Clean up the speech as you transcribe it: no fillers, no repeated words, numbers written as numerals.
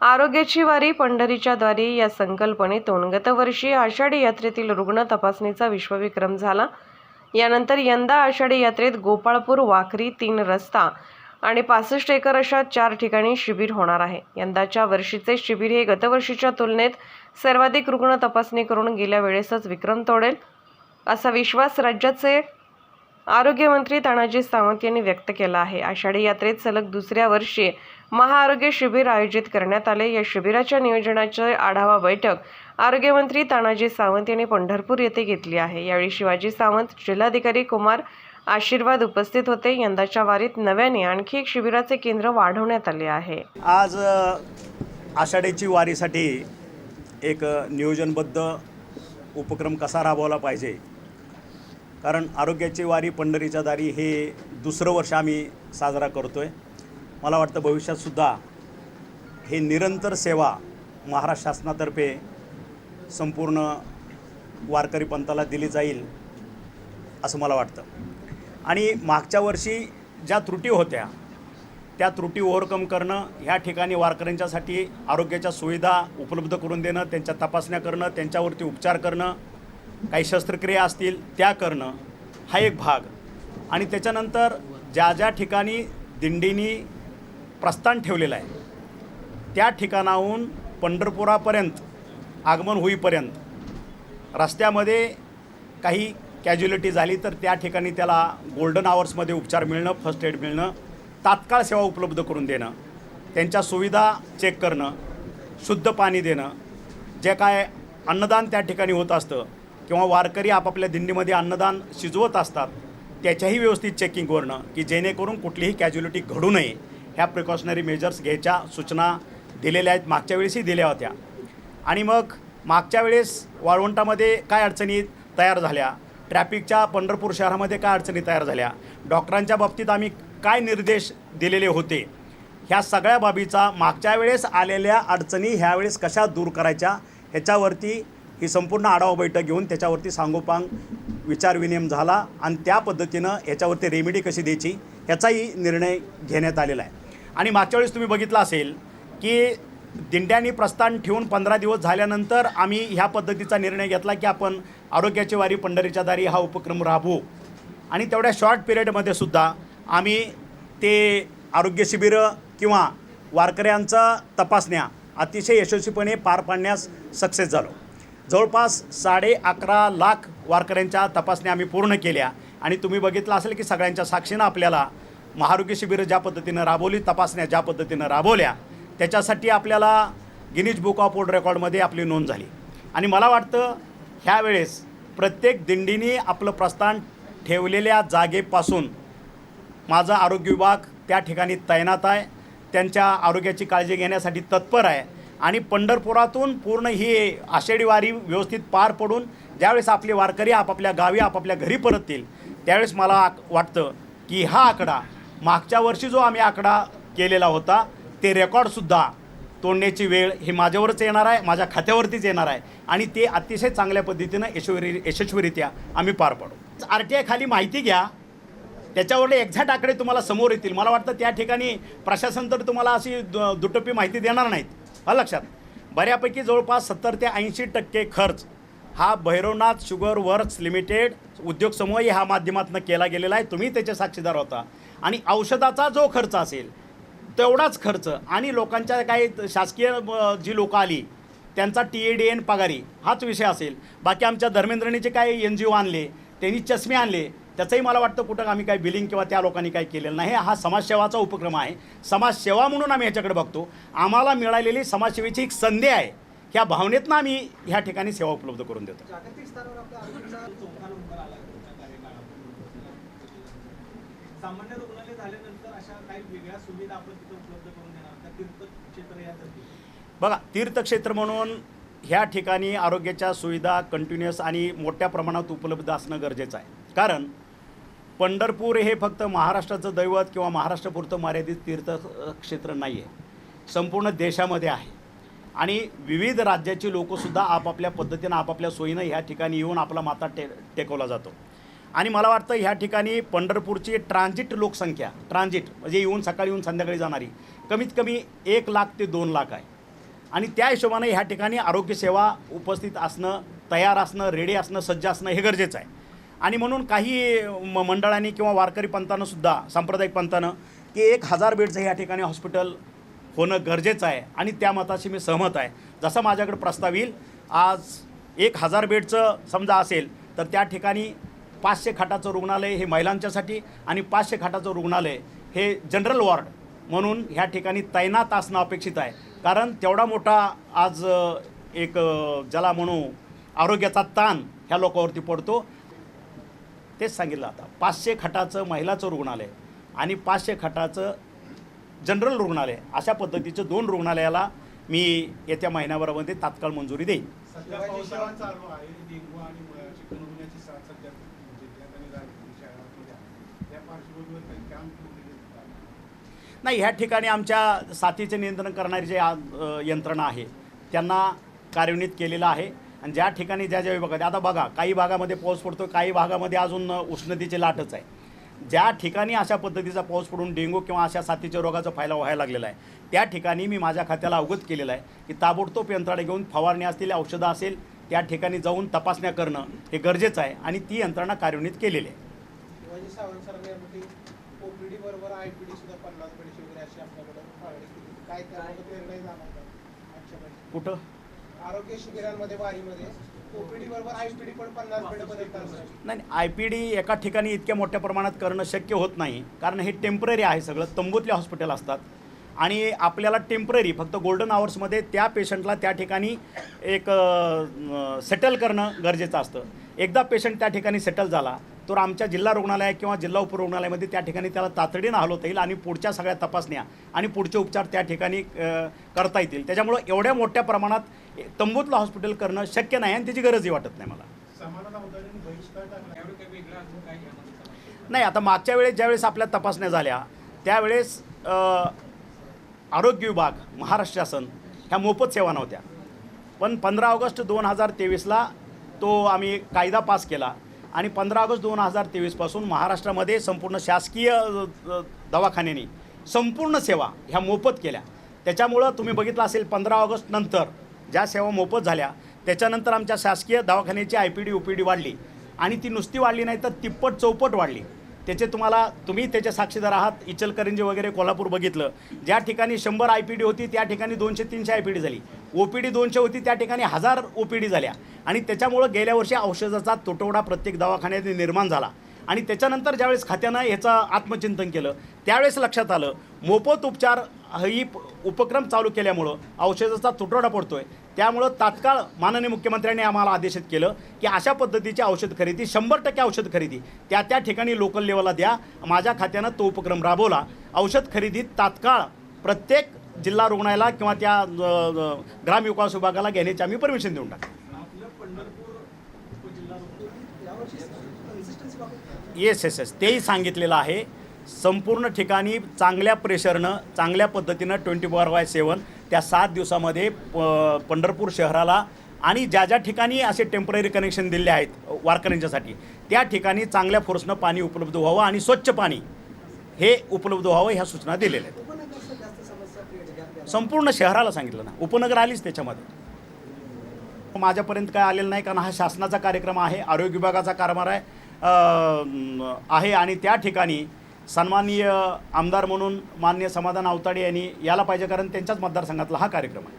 आरोग्याची वारी पंढरीच्या द्वारी या संकल्पनेतून गतवर्षी आषाढी यात्रेतील रुग्ण तपासणीचा विश्वविक्रम झाला। यानंतर यंदा आषाढी यात्रेत गोपाळपूर, वाखरी, 3 रस्ता आणि 65 एकर अशा 4 ठिकाणी शिबिर होणार आहे। यंदाच्या वर्षीचे शिबिर हे गतवर्षीच्या तुलनेत सर्वाधिक रुग्ण तपासणी करून गेल्या वेळेसच विक्रम तोडेल, असा विश्वास राज्याचे आरोग्यमंत्री तानाजी सावंत यांनी व्यक्त केला आहे। आषाढी यात्रेत सलग दुसऱ्या वर्षी महाआरोग्य शिबिर आयोजित करण्यात आले। या शिबिराच्या नियोजनाची आढावा बैठक आरोग्यमंत्री तानाजी सावंत यांनी पंढरपूर येथे घेतली आहे। यावेळी शिवाजी सावंत, जिल्हाधिकारी कुमार आशीर्वाद उपस्थित होते। यंदाच्या वारीत नव्याने आणखी एक शिबिराचे केंद्र वाढवण्यात आले आहे। आज आषाढीची वारीसाठी एक नियोजनबद्ध उपक्रम कसा राबवला पाहिजे, कारण आरोग्याची वारी पंढरीच्या दारी हे दुसरं वर्ष आम्ही साजरा करतोय। मला वाटतं भविष्यातसुद्धा हे निरंतर सेवा महाराष्ट्र शासनातर्फे संपूर्ण वारकरी पंथाला दिली जाईल असं मला वाटतं। आणि मागच्या वर्षी ज्या त्रुटी होत्या त्या त्रुटी ओव्हरकम करणं, ह्या ठिकाणी वारकऱ्यांच्यासाठी आरोग्याच्या सुविधा उपलब्ध करून देणं, त्यांच्या तपासण्या करणं, त्यांच्यावरती उपचार करणं, काही शस्त्रक्रिया असतील त्या करणं, हा एक भाग। आणि त्याच्यानंतर ज्या ज्या ठिकाणी दिंडीनी प्रस्थान ठेवलेलं आहे त्या ठिकाणाहून पंढरपुरापर्यंत आगमन होईपर्यंत रस्त्यामध्ये काही कॅज्युलिटी झाली तर त्या ठिकाणी त्याला गोल्डन आवर्समध्ये उपचार मिळणं, फर्स्ट एड मिळणं, तात्काळ सेवा उपलब्ध करून देणं, त्यांच्या सुविधा चेक करणं, शुद्ध पाणी देणं, जे काय अन्नदान त्या ठिकाणी होत असतं किंवा वारकरी आपापल्या दिंडीमध्ये अन्नदान शिजवत असतात त्याच्याही व्यवस्थित चेकिंग करणं, की जेणेकरून कुठलीही कॅज्युलिटी घडू नये, ह्या प्रिकॉशनरी मेजर्स घ्यायच्या सूचना दिलेल्या आहेत, मागच्या वेळेसही दिल्या होत्या। आणि मग मागच्या वेळेस वाळवंटामध्ये काय अडचणी तयार झाल्या, ट्रॅफिकच्या पंढरपूर शहरामध्ये काय अडचणी तयार झाल्या, डॉक्टरांच्या बाबतीत आम्ही काय निर्देश दिलेले होते, ह्या सगळ्या बाबीचा मागच्या वेळेस आलेल्या अडचणी ह्यावेळेस कशा दूर करायच्या ह्याच्यावरती ही संपूर्ण आढावा बैठक घेऊन त्याच्यावरती सांगोपांग विचारविनिमय झाला आणि त्या पद्धतीनं ह्याच्यावरती रेमेडी कशी द्यायची ह्याचाही निर्णय घेण्यात आलेला आहे। आणि मागच्या वेळेस तुम्ही बघितलं असेल की दिंड्यांनी प्रस्थान ठेवून 15 दिवस झाल्यानंतर आम्ही ह्या पद्धतीचा निर्णय घेतला की आपण आरोग्याची वारी पंढरीच्या दारी हा उपक्रम राबवू। आणि तेवढ्या शॉर्ट पिरियडमध्ये सुद्धा आम्ही ते आरोग्य शिबिरं किंवा वारकऱ्यांचा तपासण्या अतिशय यशस्वीपणे पार पाडण्यास सक्सेस झालो। जवळपास 11.5 लाख वारकऱ्यांच्या तपासण्या आम्ही पूर्ण केल्या। आणि तुम्ही बघितलं असेल की सगळ्यांच्या साक्षीनं आपल्याला महाआरोग्य शिबिरं ज्या पद्धतीनं राबवली, तपासण्या ज्या पद्धतीनं राबवल्या, त्याच्यासाठी आपल्याला गिनीज बुक ऑफ वर्ल्ड रेकॉर्डमध्ये आपली नोंद झाली। आणि मला वाटतं ह्यावेळेस प्रत्येक दिंडीने आपलं प्रस्थान ठेवलेल्या जागेपासून माझा आरोग्य विभाग त्या ठिकाणी तैनात आहे, त्यांच्या आरोग्याची काळजी घेण्यासाठी तत्पर आहे। आणि पंढरपुरातून पूर्ण ही आषाढी वारी व्यवस्थित पार पडून ज्यावेळेस आपले वारकरी आपापल्या गावी आपापल्या घरी परततील त्यावेळेस मला वाटतं की हा आकडा मागच्या वर्षी जो आम्ही आकडा केलेला होता ते रेकॉर्डसुद्धा तोडण्याची वेळ ही माझ्यावरच येणार आहे, माझ्या खात्यावरतीच येणार आहे। आणि ते अतिशय चांगल्या पद्धतीनं यशस्वीरित्या आम्ही पार पाडू। RTI खाली माहिती घ्या, त्याच्यावरले एक्झॅक्ट आकडे तुम्हाला समोर येतील। मला वाटतं त्या ठिकाणी प्रशासन तर तुम्हाला अशी दुटप्पी माहिती देणार नाहीत, हा लक्षात। बऱ्यापैकी जवळपास 70 ते 80% खर्च हा भैरवनाथ शुगर वर्क्स लिमिटेड उद्योग समूह ह्या माध्यमातून केला गेलेला आहे। तुम्ही त्याचे साक्षीदार होता। आणि औषधाचा जो खर्च असेल तेवढाच खर्च आणि लोकांच्या काही शासकीय जी लोकं आली त्यांचा TADN पगारी हाच विषय असेल। बाकी आमच्या धर्मेंद्रनी जे काही NGO आणले, त्यांनी चष्मे आणले, त्याचंही मला वाटतं कुठं आम्ही काही बिलिंग किंवा त्या लोकांनी काही केलेलं नाही। हा समाजसेवाचा उपक्रम आहे, समाजसेवा म्हणून आम्ही ह्याच्याकडे बघतो। आम्हाला मिळालेली समाजसेवेची एक संधी आहे, ह्या भावनेतनं आम्ही ह्या ठिकाणी सेवा उपलब्ध करून देतो। सामान्य रुग्णालय झाल्यानंतर अशा काही वेगळ्या सुविधा आपण तिथे उपलब्ध करून देणार, तीर्थक्षेत्र यासाठी बघा, तीर्थक्षेत्र म्हणून ह्या ठिकाणी आरोग्याच्या सुविधा कंटिन्युअस आणि मोठ्या प्रमाणात उपलब्ध असणं गरजेचं आहे। कारण पंढरपूर हे फक्त महाराष्ट्राचं दैवत किंवा महाराष्ट्रापुरतं मर्यादित तीर्थक्षेत्र नाही आहे, संपूर्ण देशामध्ये आहे। आणि विविध राज्याची लोकंसुद्धा आपापल्या पद्धतीनं आपापल्या सोयीनं ह्या ठिकाणी येऊन आपला माथा टेकवला जातो। आणि मला वाटतं ह्या ठिकाणी पंढरपूरची ट्रान्झिट लोकसंख्या, ट्रान्झिट म्हणजे येऊन सकाळी येऊन संध्याकाळी जाणारी, कमीत कमी 1 लाख ते 2 लाख आहे। आणि त्या हिशोबाने ह्या ठिकाणी आरोग्यसेवा उपस्थित असणं, तयार असणं, रेडी असणं, सज्ज असणं हे गरजेचं आहे. आणि म्हणून काही मंडळांनी किंवा वारकरी पंथानं सुद्धा, सांप्रदायिक पंथानं, की 1000 बेडचं ह्या ठिकाणी हॉस्पिटल होणं गरजेचं आहे आणि त्या मताशी मी सहमत आहे. जसा माझ्याकडे प्रस्ताव येईल, आज 1000 बेडचं समजा असेल तर त्या ठिकाणी 500 खाटाचं रुग्णालय हे महिलांच्यासाठी आणि 500 खाटाचं रुग्णालय हे जनरल वॉर्ड म्हणून ह्या ठिकाणी तैनात असणं अपेक्षित आहे. कारण तेवढा मोठा आज एक ज्याला म्हणू आरोग्याचा ताण ह्या लोकांवरती पडतो. तेच सांगितलं आता 500 खाटाचं महिलाचं रुग्णालय आणि 500 खाटाचं जनरल रुग्णालय अशा पद्धतीचं 2 रुग्णालयाला मी येत्या महिन्याभरामध्ये तात्काळ मंजुरी देईन. सध्या पावसाळा चालू आहे, डेंग्यू आणि चिकनगुन्याची साथ सध्या म्हणजे त्या ठिकाणी झाली शहरामध्ये आहे. त्या पार्श्वभूमीवर काही काम केले नाही, ह्या ठिकाणी आमच्या साथीचे नियंत्रण करणारी जे यंत्रणा आहे त्यांना कार्यान्वित केलेलं आहे. आणि ज्या ठिकाणी ज्या विभागात आता बघा, काही भागामध्ये पाऊस पडतो, काही भागामध्ये अजून उष्णतेची लाटच आहे. ज्या ठिकाणी अशा पद्धतीचा पाऊस पडून डेंग्यू किंवा अशा साथीच्या रोगाचा फैलाव व्हायला लागलेला आहे त्या ठिकाणी मी माझ्या खात्याला अवगत केलेलं आहे की ताबडतोब यंत्रणा घेऊन फवारणी असलेली औषधं असेल त्या ठिकाणी जाऊन तपासण्या करणं हे गरजेचं आहे आणि ती यंत्रणा कार्यान्वित केलेली आहे. शिवाजी सावंत सरांनी ओपीडी बरोबर आयपीडी सुद्धा 50 बेडची वगैरे अशी आपल्याकडे मागणी केली. काय त्यामध्ये निर्णय झाला का आजच्या बैठकीत? कुठं आरोग्य शिबिरांमध्ये वारीमध्ये ओपीडी बरोबर आयपीडी पण 50 बेडपर्यंत असणार. नाही, IPD एका ठिकाणी इतक्या मोठ्या प्रमाणात करणं शक्य होत नाही. कारण हे टेम्पररी आहे, सगळं तंबूतले हॉस्पिटल असतात आणि आपल्याला टेम्पररी फक्त गोल्डन आवर्समध्ये त्या पेशंटला त्या ठिकाणी एक सेटल करणं गरजेचं असतं. एकदा पेशंट त्या ठिकाणी सेटल झाला तर आमच्या जिल्हा रुग्णालय किंवा जिल्हा उपरुग्णालयामध्ये त्या ठिकाणी त्याला तातडीनं हलवता येईल आणि पुढच्या सगळ्या तपासण्या आणि पुढचे उपचार त्या ठिकाणी करता येतील. त्याच्यामुळं एवढ्या मोठ्या प्रमाणात तंबूतलं हॉस्पिटल करणं शक्य नाही आणि त्याची गरजही वाटत नाही मला. समाधान अवधानी बहिष्कार टाकला यावेळी काही वेगळं अजून काही यामध्ये समावेश? नाही, आता मागच्या वेळेस ज्यावेळेस आपल्या तपासण्या झाल्या त्यावेळेस आरोग्य विभाग, महाराष्ट्र शासन ह्या मोफत सेवा नव्हत्या. पण 15 ऑगस्ट 2023ला तो आम्ही कायदा पास केला आणि 15 ऑगस्ट 2023पासून महाराष्ट्रामध्ये संपूर्ण शासकीय दवाखान्यांनी संपूर्ण सेवा ह्या मोफत केल्या. त्याच्यामुळं तुम्ही बघितलं असेल 15 ऑगस्ट नंतर ज्या सेवा मोफत झाल्या त्याच्यानंतर आमच्या शासकीय दवाखान्याची IPD OPD वाढली आणि ती नुसती वाढली नाही तर तिप्पट चौपट वाढली. त्याचे तुम्ही त्याचे साक्षीदार आहात. इचलकरंजी वगैरे कोल्हापूर बघितलं, ज्या ठिकाणी 100 IPD होती त्या ठिकाणी 200-300 IPD झाली. OPD 200 होती त्या ठिकाणी 1000 OPD झाल्या. आणि त्याच्यामुळं गेल्या वर्षी औषधाचा तुटवडा प्रत्येक दवाखान्यात निर्माण झाला. आणि त्याच्यानंतर ज्यावेळेस खात्यानं ह्याचं आत्मचिंतन केलं त्यावेळेस लक्षात आलं मोफत उपचार ही उपक्रम चालू केल्यामुळं औषधाचा तुटवडा पडतो आहे. त्यामुळं तात्काळ माननीय मुख्यमंत्र्यांनी आम्हाला आदेशित केलं की अशा पद्धतीची औषध खरेदी 100% औषध खरेदी त्या ठिकाणी लोकल लेवलला द्या. माझ्या खात्यानं तो उपक्रम राबवला. औषध खरेदीत तात्काळ प्रत्येक जिल्हा रुग्णालयाला किंवा त्या ग्रामविकास विभागाला घेण्याची आम्ही परमिशन देऊन टाकली. आपलं पंढरपूर उपजिल्हा येस तेही सांगितलेलं आहे. संपूर्ण ठिकाणी चांगल्या प्रेशरनं चांगल्या पद्धतीनं 24/7 त्या 7 दिवसामध्ये पंढरपूर शहराला आणि ज्या ज्या ठिकाणी असे टेम्पररी कनेक्शन दिले आहेत वारकऱ्यांच्यासाठी त्या ठिकाणी चांगल्या फोर्सनं पाणी उपलब्ध व्हावं आणि स्वच्छ पाणी हे उपलब्ध व्हावं ह्या सूचना दिलेल्या आहेत. संपूर्ण शहराला सांगितलं ना, उपनगर आलीच त्याच्यामध्ये. माझ्यापर्यंत काय आलेलं नाही कारण हा शासनाचा कार्यक्रम आहे, आरोग्य विभागाचा कारभार आहे आणि त्या ठिकाणी सन्माननीय आमदार म्हणून माननीय समाधान आवताडे यांनी यायला पाहिजे कारण त्यांच्याच मतदारसंघातला हा कार्यक्रम आहे.